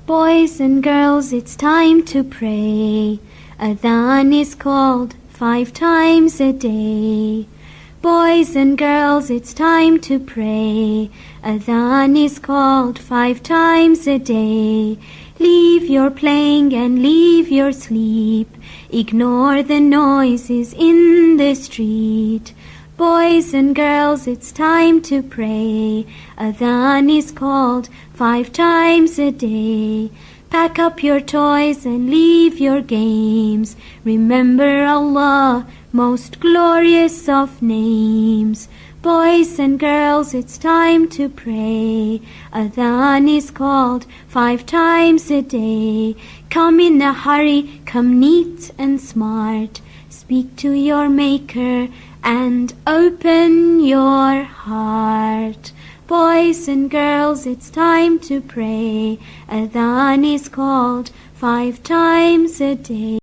Boys and girls, it's time to pray. Adhan is called 5 times a day. Boys and girls, it's time to pray. Adhan is called 5 times a day. Leave your playing and leave your sleep. Ignore the noises in the street. Boys and girls, it's time to pray. Adhan is called 5 times a day. Pack up your toys and leave your games. Remember Allah, most glorious of names. Boys and girls, it's time to pray. Adhan is called 5 times a day. Come in a hurry, come neat and smart. Speak to your Maker and open your heart. Boys and girls, it's time to pray. Adhan is called 5 times a day.